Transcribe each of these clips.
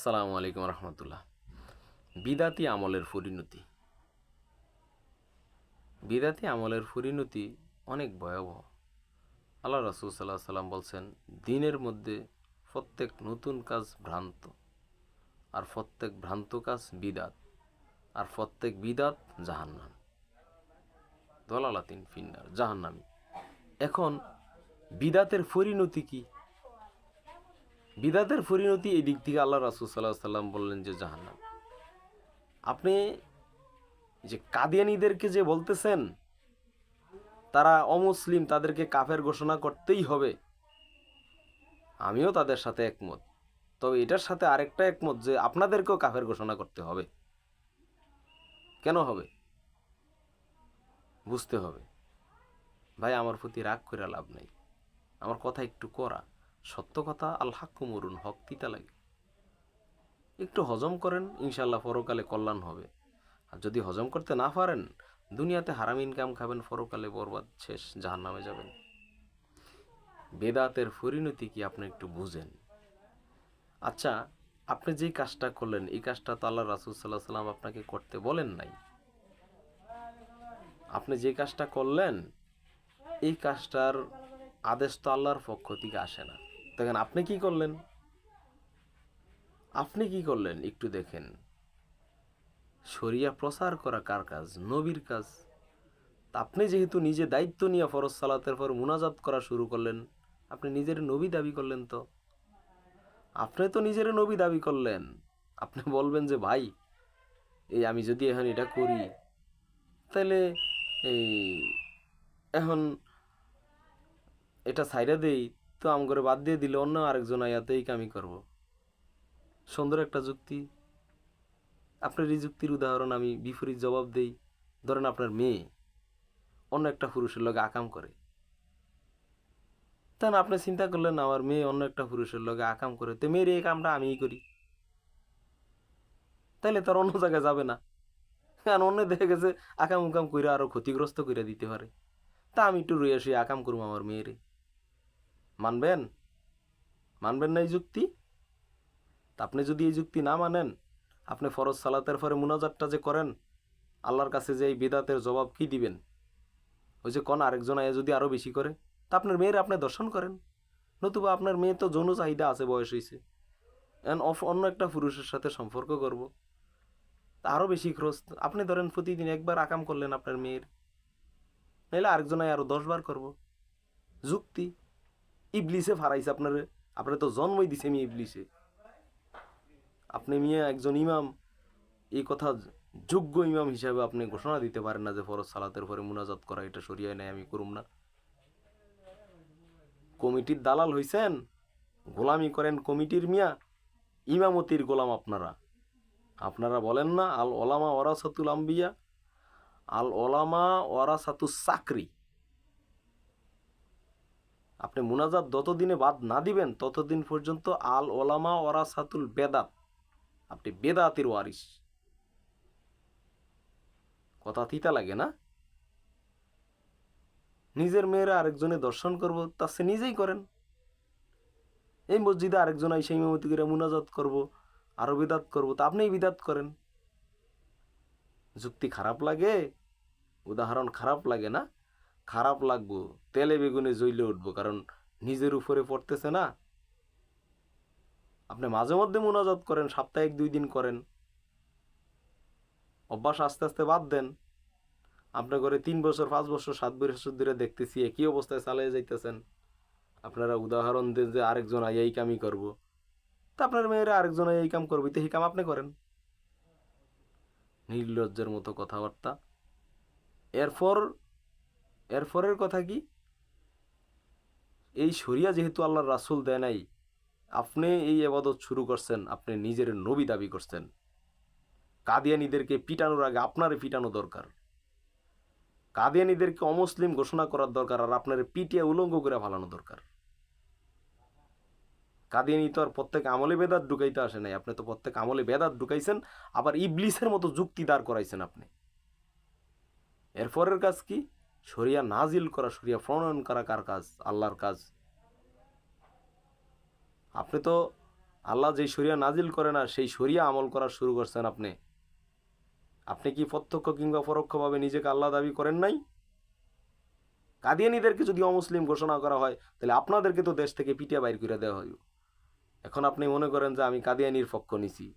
আসসালামু আলাইকুম রহমতুল্লাহ। বিদাতি আমলের পরিণতি। বিদাতি আমলের পরিণতি অনেক ভয়াবহ। আল্লাহ রাসূল সাল্লাল্লাহু আলাইহি সাল্লাম বলছেন, দিনের মধ্যে প্রত্যেক নতুন কাজ ভ্রান্ত, আর প্রত্যেক ভ্রান্ত কাজ বিদাত, আর প্রত্যেক বিদাত জাহান্নাম। দলালাতিন ফিন্নার, জাহান্নামী। এখন বিদাতের পরিণতি কি? বিদাতের পরিণতি এই দিক থেকে আল্লাহ রাসূল সাল্লাল্লাহু আলাইহি সাল্লাম বললেন যে জাহান্নাম। আপনি যে কাদিয়ানীদেরকে যে বলতেছেন তারা অমুসলিম, তাদেরকে কাফের ঘোষণা করতেই হবে, আমিও তাদের সাথে একমত। তবে এটার সাথে আরেকটা একমত যে আপনাদেরকেও কাফের ঘোষণা করতে হবে। কেন হবে বুঝতে হবে। ভাই, আমার প্রতি রাগ করে লাভ নেই, আমার কথা একটু করা। সত্য কথা, আল হাক্কু মরুন, হক তিতা লাগে। একটু হজম করেন, ইনশাল্লাহ পরকালে কল্যাণ হবে। আর যদি হজম করতে না পারেন, দুনিয়াতে হারাম ইনকাম খাবেন, পরকালে বরবাদ, শেষ, জাহান্নামে যাবেন। বেদাতের পরিণতি কি আপনি একটু বুঝেন। আচ্ছা, আপনি যেই কাজটা করলেন, এই কাজটা তো আল্লাহ রাসূল সাল্লাল্লাহু আলাইহি সাল্লাম আপনাকে করতে বলেন নাই। আপনি যে কাজটা করলেন, এই কাজটার আদেশ তো আল্লাহর পক্ষ থেকে আসে না। দেখেন আপনি কি করলেন, একটু দেখেন। শরিয়া প্রচার করা কার কাজ? নবীর কাজ। আপনি যেহেতু নিজে দায়িত্ব নিয়ে ফরজ সালাতের পর মুনাজাত করা শুরু করলেন, আপনি নিজের নবী দাবি করলেন। তো আপনি তো নিজের নবী দাবি করলেন। আপনি বলবেন যে ভাই, এই আমি যদি এখন এটা করি, তাহলে এই এখন এটা ছাইড়া দেই, তো আম করে বাদ দিয়ে দিলে অন্য আরেকজন আয়াতেই কামি করব। সুন্দর একটা যুক্তি। আপনার এই যুক্তির উদাহরণ আমি বিপরীত জবাব দেই। ধরেন আপনার মেয়ে অন্য একটা পুরুষের লগে আকাম করে, তখন আপনি চিন্তা করলেন আমার মেয়ে অন্য একটা পুরুষের লগে আকাম করে, তো মেয়ের এই কামটা আমিই করি, তাইলে তার অন্য জায়গায় যাবে না। কারণ অন্য দেখে গেছে আকাম উকাম করে আরো ক্ষতিগ্রস্ত করে দিতে পারে, তা আমি একটু রয়ে আসি আকাম করবো আমার মেয়েরে। মানবেন? মানবেন না এই যুক্তি? তা আপনি যদি এই যুক্তি না মানেন, আপনি ফরজ সালাতের পরে মুনাজাতটা যে করেন, আল্লাহর কাছে যে এই বিদাতের জবাব কি দিবেন? ওই যে কোন আরেকজন আয়া যদি আরো বেশি করে, তা আপনার মেয়ের আপনি দর্শন করেন। নতুবা আপনার মেয়ে তো যৌন চাহিদা আছে, বয়স হয়েছে, অন্য একটা পুরুষের সাথে সম্পর্ক করব, তা আরো বেশি খরচ। আপনি ধরেন প্রতিদিন একবার আকাম করলেন আপনার মেয়ের, নাহলে আরেকজন আয়া আরো 10 বার করব। যুক্তি। ইবলিসে ফারাইছে আপনারে। আপনি তো জন্মই দিছে মেয়ে ইবলিসে। আপনি মেয়ে একজন ইমাম, এই কথা যোগ্য ইমাম হিসাবে আপনি ঘোষণা দিতে পারেন না যে ফরজ সালাতের পরে মুনাজাত করা এটা শরিয়ায় নাই, আমি করুম না। কমিটির দালাল হইছেন, গোলামি করেন কমিটির মিয়া, ইমামতির গোলাম আপনারা। আপনারা বলেন না আল ওলামা ওয়ারাসাতুল আম্বিয়া, আল ওলামা ওয়ারাসাতুস চাকরি। আপনি মুনাজাত যতদিনে বাদ না দিবেন ততদিন পর্যন্ত আল ওলামা ওয়ারাসাতুল বেদাত, আপনি বেদাতের ওয়ারিস। কথা তিতা লাগে না? নিজের মেয়েরা আরেকজনে দর্শন করবো, তার সে নিজেই করেন। এই মসজিদে আরেকজন আইসা ইমামতি করে মুনাজাত করবো, আরো বিদাত করবো, তা আপনিই বিদাত করেন। যুক্তি খারাপ লাগে? উদাহরণ খারাপ লাগে না? খারাপ লাগবো, তেলে বেগুনে জ্বলে উঠবো, কারণ নিজের উপরে পড়তেছে না। আপনি মাঝে মধ্যে মুনাজাত করেন, সপ্তাহে 1-2 দিন করেন, অভ্যাস আস্তে আস্তে বাদ দেন। আপনার ঘরে 3 বছর 5 বছর 7 বছর ধরে দেখতেছি একই অবস্থায় চালিয়ে যাইতেছেন। আপনারা উদাহরণ দেন যে আরেকজন এই কামই করবো, তা আপনার মেয়েরা আরেকজন এই কাম করবে, তো এই কাম আপনি করেন। নির্লজ্জের মতো কথাবার্তা। এরপর এরপরের কথা কি? এই শরিয়া যেহেতু আল্লাহর রাসূল দেয় নাই, আপনি এই ইবাদত শুরু করছেন, আপনি নিজের নবী দাবি করছেন। কাদিয়ানীদেরকে পিটানোর আগে আপনারে পিটানো দরকার। কাদিয়ানীদেরকে অমুসলিম ঘোষণা করার দরকার, আর আপনার পিটিয়ে উলঙ্গ করে ফালানো দরকার। কাদিয়ানী তো আর প্রত্যেক আমলে বেদাত ঢুকাইতে আসে নাই, আপনি তো প্রত্যেক আমলে বেদাত ঢুকাইছেন, আবার ইবলিসের মতো যুক্তি দাঁড় করাইছেন আপনি। এরপরের কাজ কি? শরিয়া নাজিল করা, শরিয়া প্রণয়ন করা কার কাজ? আল্লাহর কাজ। আপনি তো আল্লাহ যেই শরিয়া নাজিল করে না সেই শরিয়া আমল করা শুরু করছেন আপনি। আপনি কি প্রত্যক্ষ কিংবা পরোক্ষভাবে নিজেকে আল্লাহ দাবি করেন নাই? কাদিয়ানীদেরকে যদি অমুসলিম ঘোষণা করা হয় তাহলে আপনাদেরকে তো দেশ থেকে পিটিয়ে বাইর করে দেওয়া হইব। এখন আপনি মনে করেন যে আমি কাদিয়ানির পক্ষ নিছি।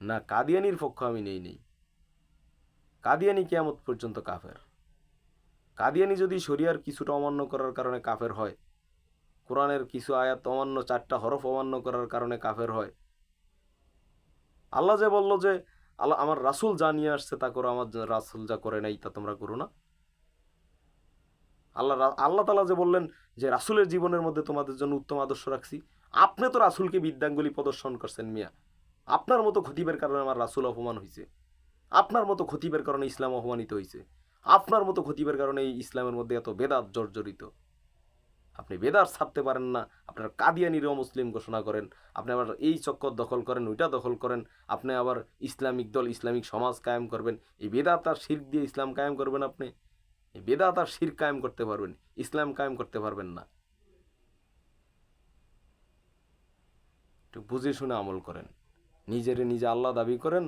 না, কাদিয়ানির পক্ষ আমি নেই। কাদিয়ানি কিয়ামত পর্যন্ত কাফের। কাদিয়ানি যদি শরিয়ার কিছুটা অমান্য করার কারণে কাফের হয়, কোরআনের কিছু আয়াত অমান্য, 4টা হরফ অমান্য করার কারণে কাফের হয়, আল্লাহ যে বলল যে আল্লাহ আমার রাসূল যা নিয়ে আসছে তা করো, আমার রাসূল যা করে নাই তা তোমরা করো না। আল্লাহ তাআলা যে বললেন যে রাসূলের জীবনের মধ্যে তোমাদের জন্য উত্তম আদর্শ রাখছি, আপনি তো রাসূলকে বিদ্যাঙ্গুলি প্রদর্শন করছেন মিয়া। আপনার মতো খতিবের কারণে আমার রাসূল অপমান হয়েছে, আপনার মতো খতিবের কারণে ইসলাম অপমানিত হয়েছে, আপনার মতো খতিবের কারণে এই ইসলামের মধ্যে এত বেদাত জর্জরিত। আপনি বেদাত ছাড়তে পারেন না, আপনার কাদিয়ানিরও মুসলিম ঘোষণা করেন, আপনি আবার এই চক্কর দখল করেন, ওইটা দখল করেন, আপনি আবার ইসলামিক দল, ইসলামিক সমাজ কায়েম করবেন। এই বেদাত আর শিরক দিয়ে ইসলাম কায়েম করবেন আপনি? এই বেদাত আর শিরক কায়েম করতে পারবেন, ইসলাম কায়েম করতে পারবেন না। একটু বুঝে শুনে আমল করেন। নিজেরে নিজে আল্লাহ দাবি করেন,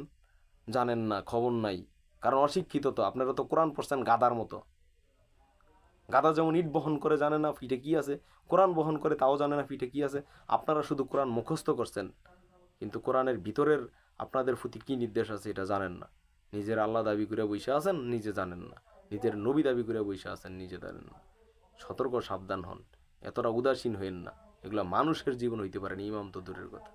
জানেন না, খবর নাই, কারণ অশিক্ষিত তো। আপনারা তো কোরআন পড়ছেন গাদার মতো। গাদা যেমন ইট বহন করে জানে না পিঠে কি আছে, কোরআন বহন করে তাও জানে না পিঠে কি আছে। আপনারা শুধু কোরআন মুখস্থ করছেন, কিন্তু কোরআনের ভিতরের আপনাদের প্রতি কি নির্দেশ আছে এটা জানেন না। নিজের আল্লাহ দাবি করে বসে আছেন, নিজে জানেন না। নিজের নবী দাবি করে বসে আছেন, নিজে জানেন না। সতর্ক, সাবধান হন, এতটা উদাসীন হইন না। এগুলা মানুষের জীবন হইতে পারে না, ইমাম তো দূরের কথা।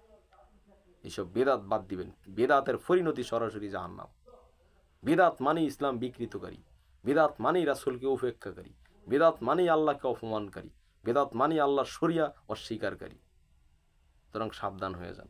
এইসব বেদাত বাদ দিবেন। বেদাতের পরিণতি সরাসরি জাহান্নাম। বেদাত মানেই ইসলাম বিকৃতকারী, বেদাত মানেই রাসূলকে উপেক্ষাকারী, বেদাত মানেই আল্লাহকে অপমানকারী, বেদাত মানেই আল্লাহর শরিয়া অস্বীকারী। সুতরাং সাবধান হয়ে যান।